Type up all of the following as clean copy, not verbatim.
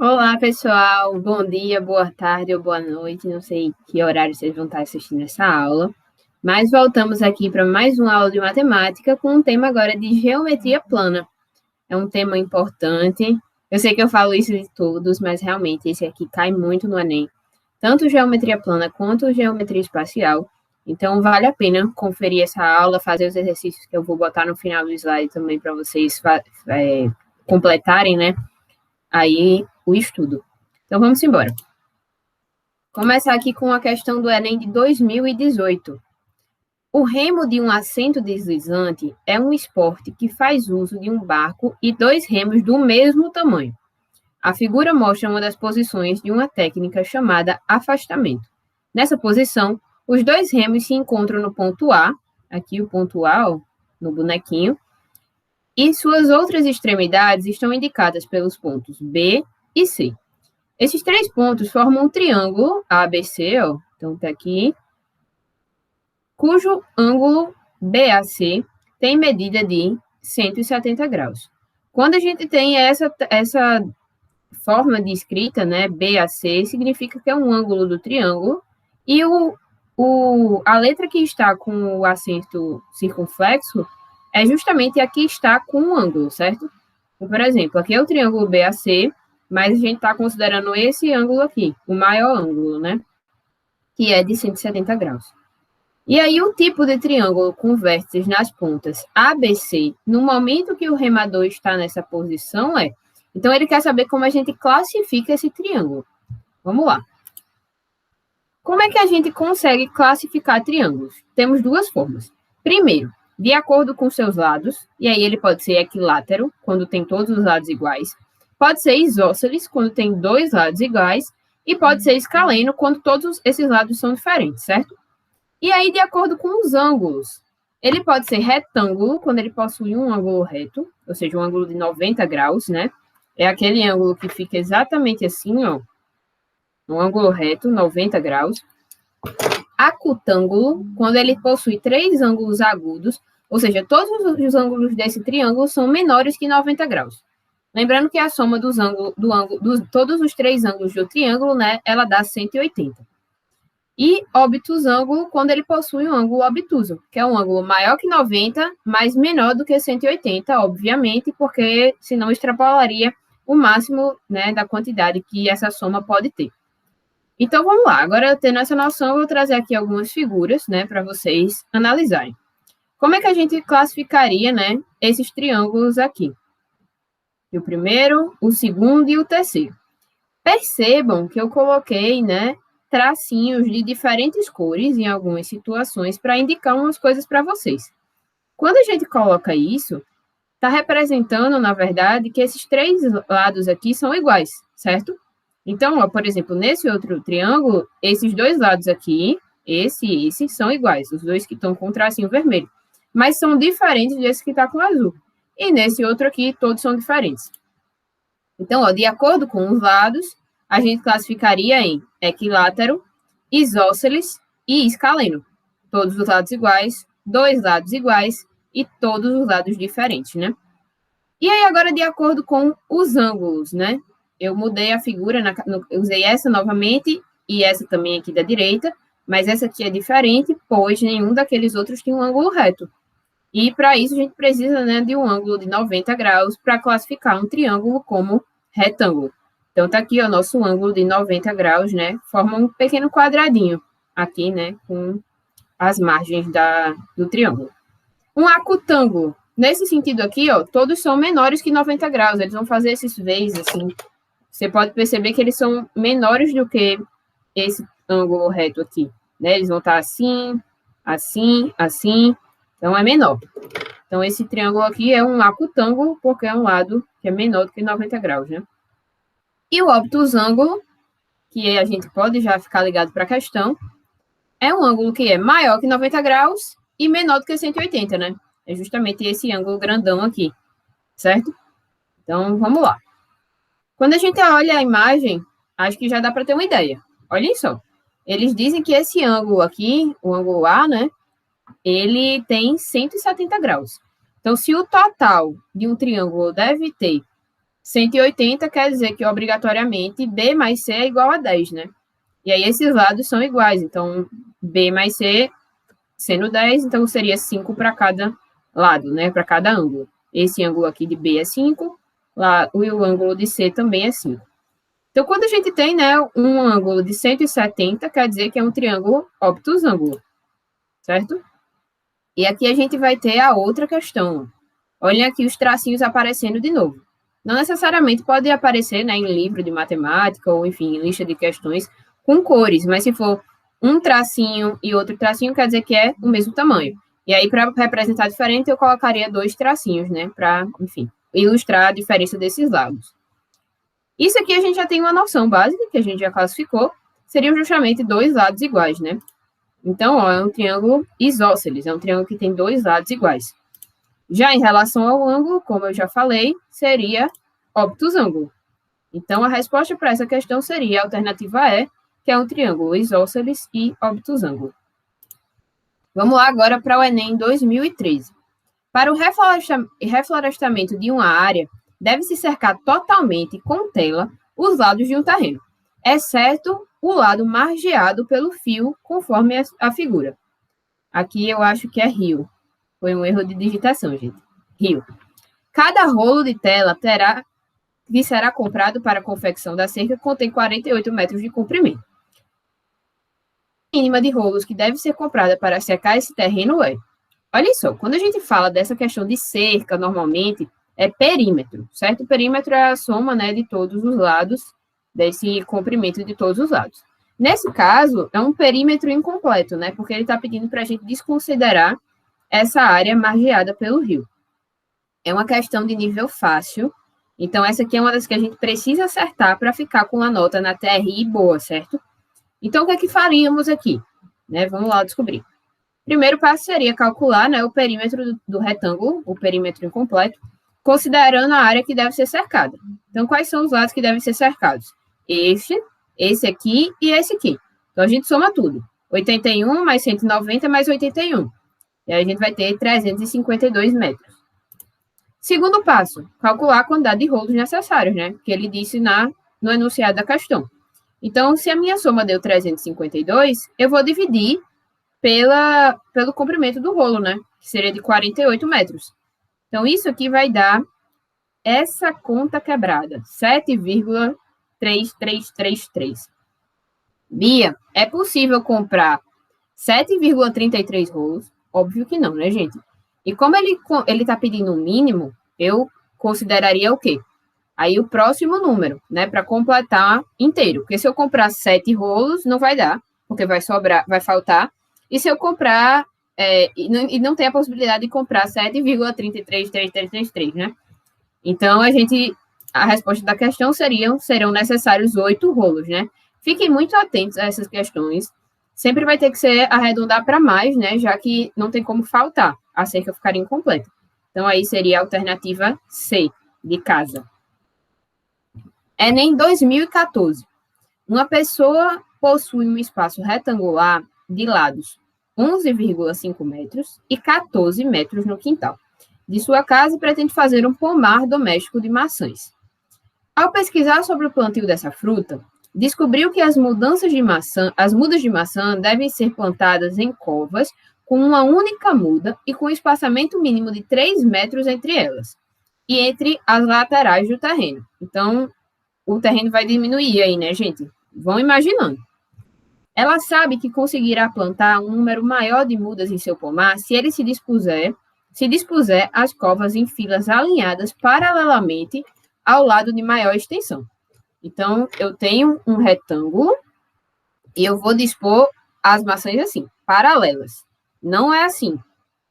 Olá, pessoal. Bom dia, boa tarde ou boa noite. Não sei que horário vocês vão estar assistindo essa aula, mas voltamos aqui para mais uma aula de matemática com um tema agora de geometria plana. É um tema importante. Eu sei que eu falo isso de todos, mas realmente esse aqui cai muito no Enem. Tanto geometria plana quanto geometria espacial. Então, vale a pena conferir essa aula, fazer os exercícios que eu vou botar no final do slide também para vocês completarem, né? Aí o estudo. Então vamos embora. Começar aqui com a questão do Enem de 2018. O remo de um assento deslizante é um esporte que faz uso de um barco e dois remos do mesmo tamanho. A figura mostra uma das posições de uma técnica chamada afastamento. Nessa posição, os dois remos se encontram no ponto A, aqui o ponto A, ó, no bonequinho, e suas outras extremidades estão indicadas pelos pontos B e C. Esses três pontos formam um triângulo ABC, ó, então tá aqui, cujo ângulo BAC tem medida de 170 graus. Quando a gente tem essa forma de escrita, né, BAC, significa que é um ângulo do triângulo, e a letra que está com o acento circunflexo é justamente a que está com o ângulo, certo? Então, por exemplo, aqui é o triângulo BAC, mas a gente está considerando esse ângulo aqui, o maior ângulo, né? Que é de 170 graus. E aí, o tipo de triângulo com vértices nas pontas ABC, no momento que o remador está nessa posição, é... Então, ele quer saber como a gente classifica esse triângulo. Vamos lá. Como é que a gente consegue classificar triângulos? Temos duas formas. Primeiro, de acordo com seus lados, e aí ele pode ser equilátero, quando tem todos os lados iguais, pode ser isósceles, quando tem dois lados iguais, e pode ser escaleno, quando todos esses lados são diferentes, certo? E aí, de acordo com os ângulos, ele pode ser retângulo, quando ele possui um ângulo reto, ou seja, um ângulo de 90 graus, né? É aquele ângulo que fica exatamente assim, ó, um ângulo reto, 90 graus. Acutângulo, quando ele possui três ângulos agudos, ou seja, todos os ângulos desse triângulo são menores que 90 graus. Lembrando que a soma dos todos os três ângulos do triângulo, né, ela dá 180. E obtusângulo, quando ele possui um ângulo obtuso, que é um ângulo maior que 90, mas menor do que 180, obviamente, porque senão extrapolaria o máximo, né, da quantidade que essa soma pode ter. Então, vamos lá. Agora, tendo essa noção, eu vou trazer aqui algumas figuras, né, para vocês analisarem. Como é que a gente classificaria, né, esses triângulos aqui? O primeiro, o segundo e o terceiro. Percebam que eu coloquei, né, tracinhos de diferentes cores em algumas situações para indicar umas coisas para vocês. Quando a gente coloca isso, está representando, na verdade, que esses três lados aqui são iguais, certo? Então, ó, por exemplo, nesse outro triângulo, esses dois lados aqui, esse e esse, são iguais, os dois que estão com o tracinho vermelho, mas são diferentes desse que está com azul. E nesse outro aqui, todos são diferentes. Então, ó, de acordo com os lados, a gente classificaria em equilátero, isósceles e escaleno. Todos os lados iguais, dois lados iguais e todos os lados diferentes, né? E aí, agora, de acordo com os ângulos, né? Eu mudei a figura, eu usei essa novamente e essa também aqui da direita, mas essa aqui é diferente, pois nenhum daqueles outros tem um ângulo reto. E para isso a gente precisa, né, de um ângulo de 90 graus para classificar um triângulo como retângulo. Então tá aqui o nosso ângulo de 90 graus, né? Forma um pequeno quadradinho aqui, né, com as margens do triângulo. Um acutângulo. Nesse sentido aqui, ó, todos são menores que 90 graus. Eles vão fazer esses V's assim. Você pode perceber que eles são menores do que esse ângulo reto aqui, né? Eles vão estar assim, assim, assim, então é menor. Então, esse triângulo aqui é um acutângulo, porque é um lado que é menor do que 90 graus, né? E o obtusângulo, que a gente pode já ficar ligado para a questão, é um ângulo que é maior que 90 graus e menor do que 180, né? É justamente esse ângulo grandão aqui, certo? Então, vamos lá. Quando a gente olha a imagem, acho que já dá para ter uma ideia. Olhem só. Eles dizem que esse ângulo aqui, o ângulo A, né? Ele tem 170 graus. Então, se o total de um triângulo deve ter 180 quer dizer que, obrigatoriamente, B mais C é igual a 10, né? E aí, esses lados são iguais. Então, B mais C sendo 10, então seria 5 para cada lado, né? Para cada ângulo. Esse ângulo aqui de B é 5, lá, e o ângulo de C também é 5. Então, quando a gente tem, né, um ângulo de 170, quer dizer que é um triângulo obtusângulo, certo? E aqui a gente vai ter a outra questão. Olhem aqui os tracinhos aparecendo de novo. Não necessariamente pode aparecer, né, em livro de matemática ou, enfim, em lista de questões com cores, mas se for um tracinho e outro tracinho, quer dizer que é o mesmo tamanho. E aí, para representar diferente, eu colocaria 2 tracinhos, né, para, enfim, ilustrar a diferença desses lados. Isso aqui a gente já tem uma noção básica, que a gente já classificou, seriam justamente 2 lados iguais, né? Então, ó, é um triângulo isósceles, é um triângulo que tem 2 lados iguais. Já em relação ao ângulo, como eu já falei, seria obtusângulo. Então, a resposta para essa questão seria a alternativa E, que é um triângulo isósceles e obtusângulo. Vamos lá agora para o Enem 2013. Para o reflorestamento de uma área, deve-se cercar totalmente com tela os lados de um terreno, exceto o lado margeado pelo fio, conforme a figura. Aqui eu acho que é rio. Foi um erro de digitação, gente. Rio. Cada rolo de tela que será comprado para a confecção da cerca contém 48 metros de comprimento. A mínima de rolos que deve ser comprada para secar esse terreno é... Olha só, quando a gente fala dessa questão de cerca, normalmente, é perímetro, certo? O perímetro é a soma, né, de todos os lados, desse comprimento de todos os lados. Nesse caso, é um perímetro incompleto, né? Porque ele está pedindo para a gente desconsiderar essa área margeada pelo rio. É uma questão de nível fácil, então essa aqui é uma das que a gente precisa acertar para ficar com a nota na TRI boa, certo? Então, o que é que faríamos aqui? Né? Vamos lá descobrir. Primeiro passo seria calcular, né, o perímetro do retângulo, o perímetro incompleto, considerando a área que deve ser cercada. Então, quais são os lados que devem ser cercados? Esse aqui e esse aqui. Então, a gente soma tudo. 81 mais 190 mais 81. E aí a gente vai ter 352 metros. Segundo passo, calcular a quantidade de rolos necessários, né? Que ele disse no enunciado da questão. Então, se a minha soma deu 352, eu vou dividir pelo comprimento do rolo, né? Que seria de 48 metros. Então, isso aqui vai dar essa conta quebrada, 7,3333. Bia, é possível comprar 7,33 rolos? Óbvio que não, né, gente? E como ele está pedindo um mínimo, eu consideraria o quê? Aí o próximo número, né, para completar inteiro. Porque se eu comprar 7 rolos, não vai dar, porque vai sobrar, vai faltar. E se eu comprar, e não tem a possibilidade de comprar 7,333333, né? Então, a resposta da questão serão necessários 8 rolos, né? Fiquem muito atentos a essas questões. Sempre vai ter que ser arredondar para mais, né? Já que não tem como faltar, a cerca ficaria incompleta. Então, aí seria a alternativa C, de casa. Enem 2014. Uma pessoa possui um espaço retangular de lados 11,5 metros e 14 metros no quintal de sua casa e pretende fazer um pomar doméstico de maçãs. Ao pesquisar sobre o plantio dessa fruta, descobriu que as mudas de maçã devem ser plantadas em covas com uma única muda e com espaçamento mínimo de 3 metros entre elas e entre as laterais do terreno. Então, o terreno vai diminuir aí, né, gente? Vão imaginando. Ela sabe que conseguirá plantar um número maior de mudas em seu pomar se ele se dispuser as covas em filas alinhadas paralelamente ao lado de maior extensão. Então, eu tenho um retângulo e eu vou dispor as maçãs assim, paralelas. Não é assim,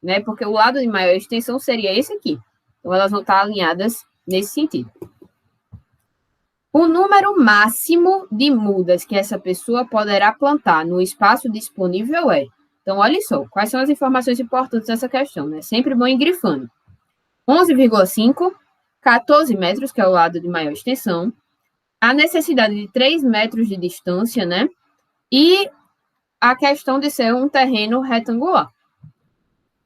né? Porque o lado de maior extensão seria esse aqui. Então, elas vão estar alinhadas nesse sentido. O número máximo de mudas que essa pessoa poderá plantar no espaço disponível é... Então, olha só, quais são as informações importantes dessa questão, né? Sempre bom ir grifando. 11,5, 14 metros, que é o lado de maior extensão, a necessidade de 3 metros de distância, né? E a questão de ser um terreno retangular.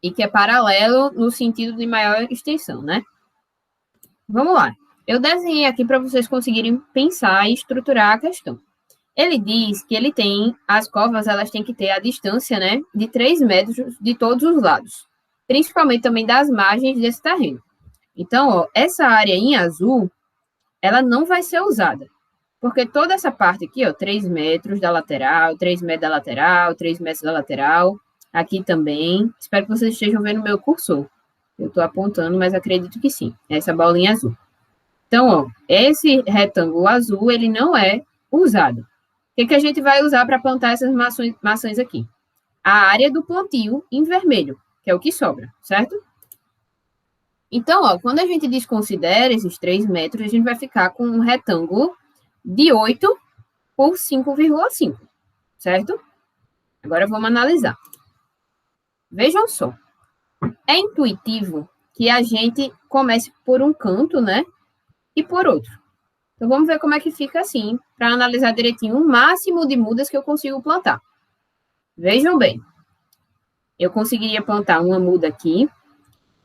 E que é paralelo no sentido de maior extensão, né? Vamos lá. Eu desenhei aqui para vocês conseguirem pensar e estruturar a questão. Ele diz que ele tem, as covas, elas têm que ter a distância, né, de 3 metros de todos os lados, principalmente também das margens desse terreno. Então, ó, essa área em azul, ela não vai ser usada, porque toda essa parte aqui, ó, 3 metros da lateral, 3 metros da lateral, 3 metros da lateral, aqui também. Espero que vocês estejam vendo o meu cursor. Eu estou apontando, mas acredito que sim. Essa bolinha azul. Então, ó, esse retângulo azul, ele não é usado. O que a gente vai usar para plantar essas maçãs aqui? A área do plantio em vermelho, que é o que sobra, certo? Então, ó, quando a gente desconsidera esses 3 metros, a gente vai ficar com um retângulo de 8 por 5,5, certo? Agora vamos analisar. Vejam só. É intuitivo que a gente comece por um canto, né? E por outro. Então, vamos ver como é que fica assim, para analisar direitinho o máximo de mudas que eu consigo plantar. Vejam bem. Eu conseguiria plantar uma muda aqui,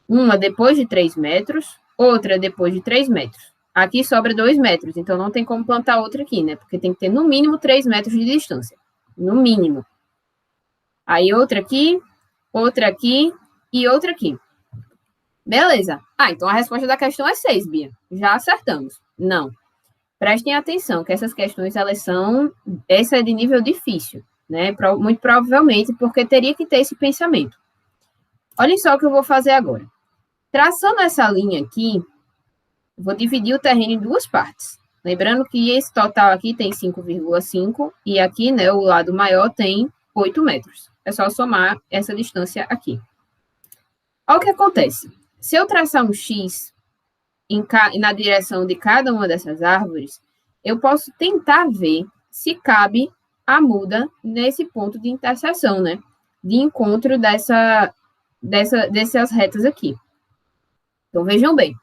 uma depois de 3 metros, outra depois de 3 metros. Aqui sobra 2 metros, então não tem como plantar outra aqui, né? Porque tem que ter no mínimo 3 metros de distância. No mínimo. Aí outra aqui e outra aqui. Beleza. Ah, então a resposta da questão é 6, Bia. Já acertamos. Não. Prestem atenção que essas questões, essa é de nível difícil, né? Muito provavelmente porque teria que ter esse pensamento. Olhem só o que eu vou fazer agora. Traçando essa linha aqui, vou dividir o terreno em duas partes. Lembrando que esse total aqui tem 5,5 e aqui, né, o lado maior tem 8 metros. É só somar essa distância aqui. Olha o que acontece. Se eu traçar um X na direção de cada uma dessas árvores, eu posso tentar ver se cabe a muda nesse ponto de interseção, né? De encontro dessas retas aqui. Então, vejam bem.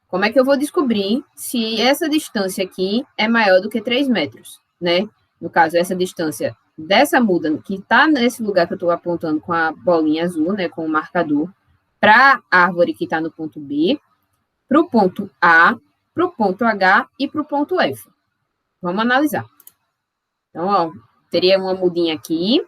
Como é que eu vou descobrir se essa distância aqui é maior do que 3 metros, né? No caso, essa distância dessa muda, que está nesse lugar que eu estou apontando com a bolinha azul, né? Com o marcador, para a árvore que está no ponto B, para o ponto A, para o ponto H e para o ponto F. Vamos analisar. Então, ó, teria uma mudinha aqui,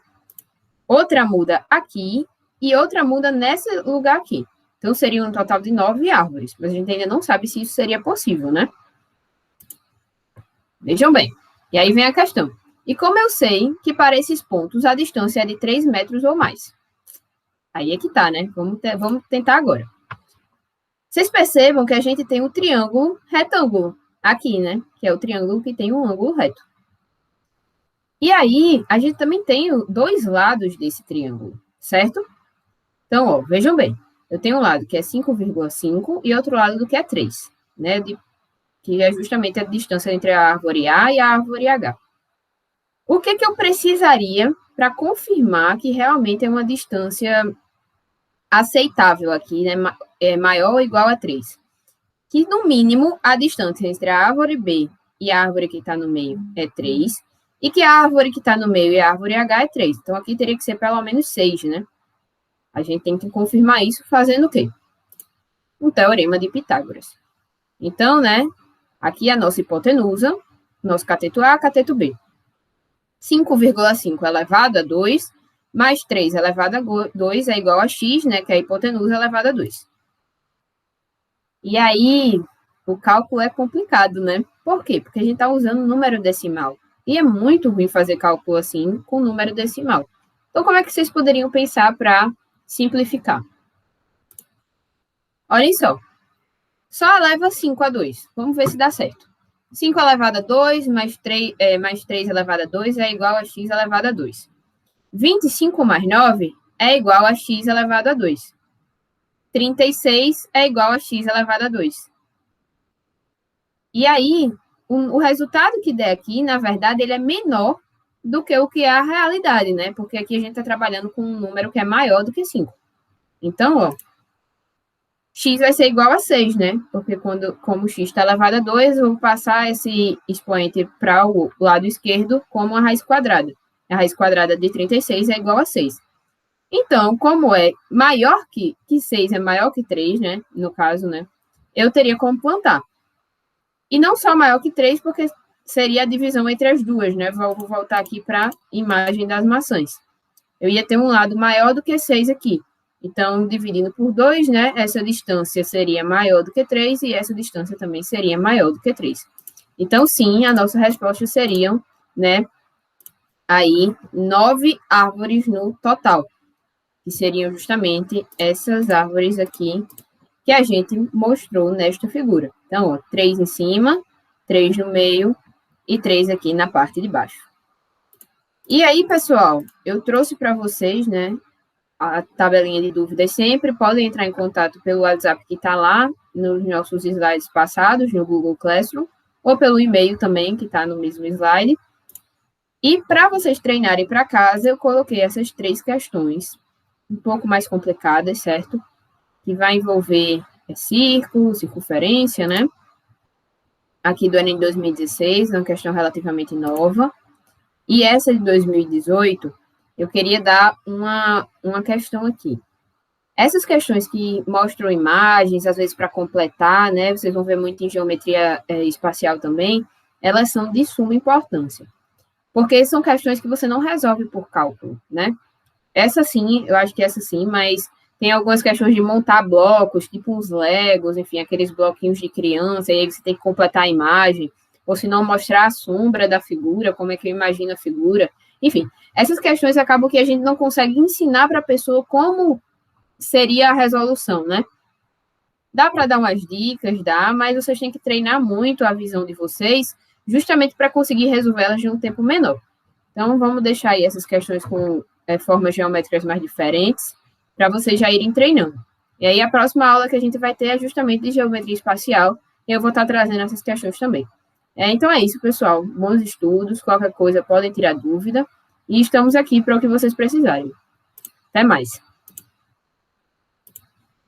outra muda aqui e outra muda nesse lugar aqui. Então, seria um total de 9 árvores, mas a gente ainda não sabe se isso seria possível, né? Vejam bem. E aí vem a questão. E como eu sei que para esses pontos a distância é de 3 metros ou mais? Aí é que tá, né? Vamos tentar agora. Vocês percebam que a gente tem um triângulo retângulo aqui, né? Que é o triângulo que tem um ângulo reto. E aí, a gente também tem dois lados desse triângulo, certo? Então, ó, vejam bem. Eu tenho um lado que é 5,5 e outro lado que é 3, né? Que é justamente a distância entre a árvore A e a árvore H. O que eu precisaria para confirmar que realmente é uma distância aceitável aqui, né? É maior ou igual a 3? Que, no mínimo, a distância entre a árvore B e a árvore que está no meio é 3, e que a árvore que está no meio e a árvore H é 3. Então, aqui teria que ser pelo menos 6, né? A gente tem que confirmar isso fazendo o quê? Um teorema de Pitágoras. Então, né, aqui a nossa hipotenusa, nosso cateto A, cateto B. 5,5 elevado a 2, mais 3 elevado a 2 é igual a x, né, que é a hipotenusa elevada a 2. E aí, o cálculo é complicado, né? Por quê? Porque a gente está usando número decimal. E é muito ruim fazer cálculo assim com número decimal. Então, como é que vocês poderiam pensar para simplificar? Olhem só. Só eleva 5 a 2. Vamos ver se dá certo. 5 elevado a 2 mais 3 elevado a 2 é igual a x elevado a 2. 25 mais 9 é igual a x elevado a 2. 36 é igual a x elevado a 2. E aí, o resultado que der aqui, na verdade, ele é menor do que o que é a realidade, né? Porque aqui a gente está trabalhando com um número que é maior do que 5. Então, ó, x vai ser igual a 6, né? Porque como x está elevado a 2, eu vou passar esse expoente para o lado esquerdo como a raiz quadrada. A raiz quadrada de 36 é igual a 6. Então, como é maior que 6 é maior que 3, né? No caso, né? Eu teria como plantar. E não só maior que 3, porque seria a divisão entre as duas, né? Vou voltar aqui para a imagem das maçãs. Eu ia ter um lado maior do que 6 aqui. Então, dividindo por 2, né? Essa distância seria maior do que 3 e essa distância também seria maior do que 3. Então, sim, a nossa resposta seriam, né? Aí, 9 árvores no total, que seriam justamente essas árvores aqui que a gente mostrou nesta figura. Então, ó, 3 em cima, 3 no meio e 3 aqui na parte de baixo. E aí, pessoal, eu trouxe para vocês, né, a tabelinha de dúvidas sempre. Podem entrar em contato pelo WhatsApp que está lá nos nossos slides passados, no Google Classroom, ou pelo e-mail também, que está no mesmo slide. E para vocês treinarem para casa, eu coloquei essas 3 questões, um pouco mais complicadas, certo? Que vai envolver círculo, circunferência, né? Aqui do Enem de 2016, uma questão relativamente nova. E essa de 2018, eu queria dar uma questão aqui. Essas questões que mostram imagens, às vezes para completar, né? Vocês vão ver muito em geometria espacial também, elas são de suma importância. Porque são questões que você não resolve por cálculo, né? Essa sim, eu acho que essa sim, mas tem algumas questões de montar blocos, tipo uns Legos, enfim, aqueles bloquinhos de criança, e aí você tem que completar a imagem, ou se não mostrar a sombra da figura, como é que eu imagino a figura. Enfim, essas questões acabam que a gente não consegue ensinar para a pessoa como seria a resolução, né? Dá para dar umas dicas, dá, mas vocês têm que treinar muito a visão de vocês, justamente para conseguir resolvê-las de um tempo menor. Então, vamos deixar aí essas questões com formas geométricas mais diferentes, para vocês já irem treinando. E aí, a próxima aula que a gente vai ter é justamente de geometria espacial, e eu vou estar trazendo essas questões também. Então, é isso, pessoal. Bons estudos, qualquer coisa podem tirar dúvida, e estamos aqui para o que vocês precisarem. Até mais!